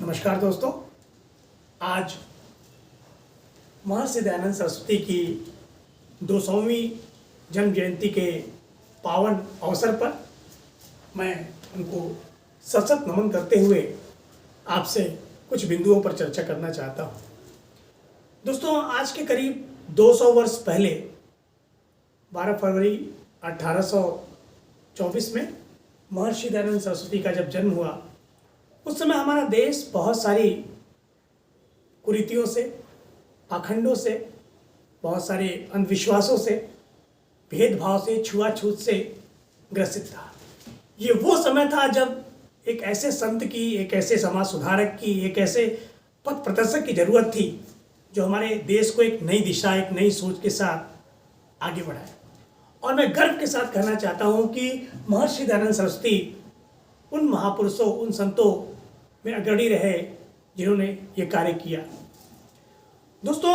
नमस्कार दोस्तों। आज महर्षि दयानंद सरस्वती की 200वीं जन्म जयंती के पावन अवसर पर मैं उनको सशक्त नमन करते हुए आपसे कुछ बिंदुओं पर चर्चा करना चाहता हूँ। दोस्तों, आज के करीब 200 वर्ष पहले 12 फरवरी 1824 में महर्षि दयानंद सरस्वती का जब जन्म हुआ, उस समय हमारा देश बहुत सारी कुरीतियों से, पाखंडों से, बहुत सारे अंधविश्वासों से, भेदभाव से, छुआछूत से ग्रसित था। ये वो समय था जब एक ऐसे संत की, एक ऐसे समाज सुधारक की, एक ऐसे पथ प्रदर्शक की जरूरत थी जो हमारे देश को एक नई दिशा, एक नई सोच के साथ आगे बढ़ाए। और मैं गर्व के साथ कहना चाहता हूँ कि महर्षि दयानंद सरस्वती उन महापुरुषों, उन संतों में अग्रणी रहे जिन्होंने ये कार्य किया। दोस्तों,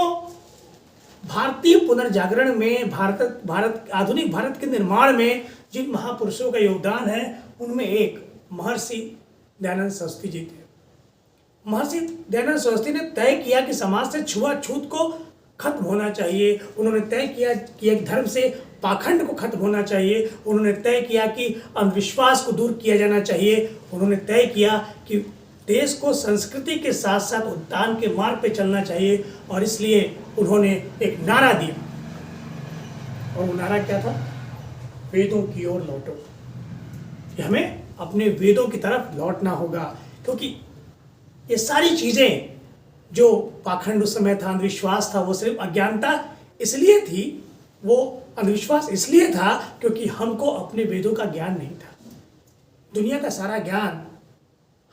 भारतीय पुनर्जागरण में, आधुनिक भारत के निर्माण में जिन महापुरुषों का योगदान है, उनमें एक महर्षि दयानंद सरस्वती जी थे। महर्षि दयानंद सरस्वती ने तय किया कि समाज से छुआछूत को खत्म होना चाहिए। उन्होंने तय किया कि एक धर्म से पाखंड को खत्म होना चाहिए। उन्होंने तय किया कि अंधविश्वास को दूर किया जाना चाहिए। उन्होंने तय किया कि देश को संस्कृति के साथ साथ उद्यान के मार्ग पे चलना चाहिए। और इसलिए उन्होंने एक नारा दिया, और वो नारा क्या था? वेदों की ओर लौटो। कि हमें अपने वेदों की तरफ लौटना होगा, क्योंकि ये सारी चीजें जो पाखंड उस समय था, अंधविश्वास था, वो सिर्फ अज्ञानता इसलिए थी, वो अंधविश्वास इसलिए था क्योंकि हमको अपने वेदों का ज्ञान नहीं था। दुनिया का सारा ज्ञान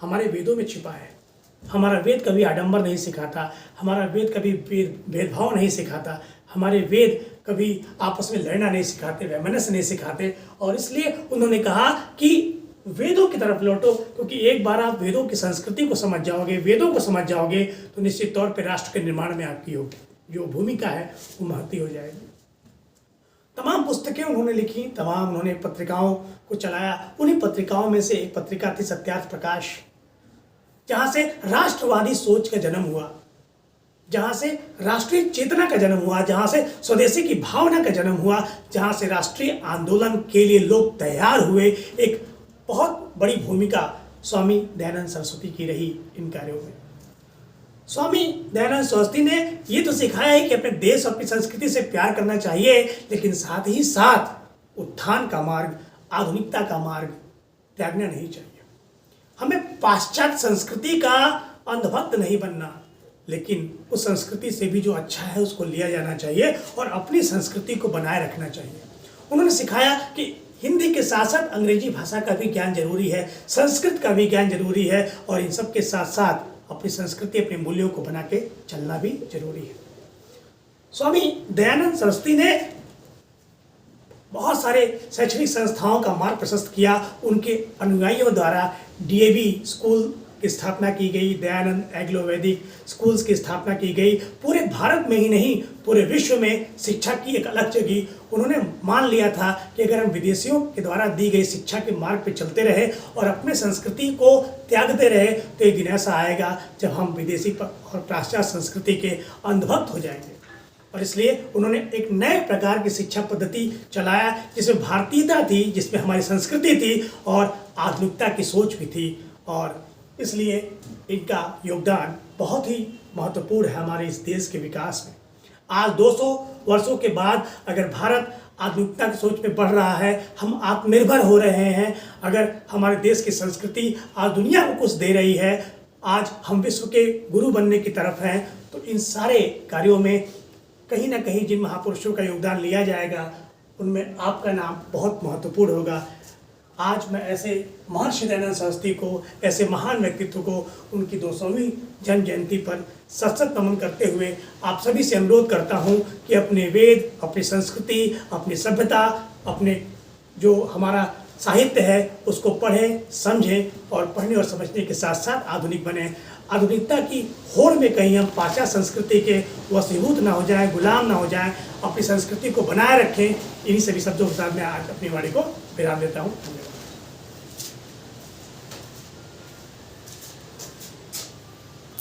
हमारे वेदों में छिपा है। हमारा वेद कभी आडंबर नहीं सिखाता, हमारा वेद कभी भेदभाव नहीं सिखाता, हमारे वेद कभी आपस में लड़ना नहीं सिखाते, वैमनस्य नहीं सिखाते। और इसलिए उन्होंने कहा कि वेदों की तरफ लौटो, क्योंकि एक बार आप वेदों की संस्कृति को समझ जाओगे, वेदों को समझ जाओगे, तो निश्चित तौर पर राष्ट्र के निर्माण में आपकी होगी जो भूमिका है वो महत्ती हो जाएगी। तमाम पुस्तकें उन्होंने लिखी, तमाम उन्होंने पत्रिकाओं को चलाया। उन्हीं पत्रिकाओं में से एक पत्रिका थी सत्यार्थ प्रकाश, जहाँ से राष्ट्रवादी सोच का जन्म हुआ, जहाँ से राष्ट्रीय चेतना का जन्म हुआ, जहाँ से स्वदेशी की भावना का जन्म हुआ, जहाँ से राष्ट्रीय आंदोलन के लिए लोग तैयार हुए। एक बहुत बड़ी भूमिका स्वामी दयानंद सरस्वती की रही इन कार्यों में। स्वामी दयानंद सरस्वती ने ये तो सिखाया है कि अपने देश और अपनी संस्कृति से प्यार करना चाहिए, लेकिन साथ ही साथ उत्थान का मार्ग, आधुनिकता का मार्ग त्यागना नहीं चाहिए। हमें पाश्चात्य संस्कृति का अंधभक्त नहीं बनना, लेकिन उस संस्कृति से भी जो अच्छा है उसको लिया जाना चाहिए और अपनी संस्कृति को बनाए रखना चाहिए। उन्होंने सिखाया कि हिंदी के साथ साथ अंग्रेजी भाषा का भी ज्ञान जरूरी है, संस्कृत का भी ज्ञान जरूरी है, और इन सब के साथ साथ अपनी संस्कृति, अपने मूल्यों को बना के चलना भी जरूरी है। स्वामी दयानंद सरस्वती ने बहुत सारे शैक्षणिक संस्थाओं का मार्ग प्रशस्त किया। उनके अनुयायियों द्वारा डीएवी स्कूल की स्थापना की गई, दयानंद एग्लो वैदिक स्कूल्स की स्थापना की गई। पूरे भारत में ही नहीं, पूरे विश्व में शिक्षा की एक अलग जगह। उन्होंने मान लिया था कि अगर हम विदेशियों के द्वारा दी गई शिक्षा के मार्ग पर चलते रहे और अपने संस्कृति को त्यागते रहे, तो एक दिन ऐसा आएगा जब हम विदेशी और पाश्चात्य संस्कृति के अंधभक्त हो जाएंगे। और इसलिए उन्होंने एक नए प्रकार की शिक्षा पद्धति चलाया, जिसमें भारतीयता थी, जिसमें हमारी संस्कृति थी और आधुनिकता की सोच भी थी। और इसलिए इनका योगदान बहुत ही महत्वपूर्ण है हमारे इस देश के विकास में। आज 200 वर्षों के बाद अगर भारत आधुनिकता की सोच में बढ़ रहा है, हम आत्मनिर्भर हो रहे हैं, अगर हमारे देश की संस्कृति आज दुनिया को कुछ दे रही है, आज हम विश्व के गुरु बनने की तरफ हैं, तो इन सारे कार्यों में कहीं ना कहीं जिन महापुरुषों का योगदान लिया जाएगा, उनमें आपका नाम बहुत महत्वपूर्ण होगा। आज मैं ऐसे महर्षि दयानंद सरस्वती को, ऐसे महान व्यक्तित्व को उनकी 200वीं जन्म जयंती पर सशक्त नमन करते हुए आप सभी से अनुरोध करता हूं कि अपने वेद, अपनी संस्कृति, अपनी सभ्यता, अपने जो हमारा साहित्य है उसको पढ़ें, समझें, और पढ़ने और समझने के साथ साथ आधुनिक बने। आधुनिकता की होड़ में कहीं हम पाश्चात्य संस्कृति के वशीभूत ना हो जाएं, गुलाम ना हो जाएं, अपनी संस्कृति को बनाए रखें। इन्हीं सभी शब्दों के साथ मैं आज अपनी वाणी को विराम देता हूँ।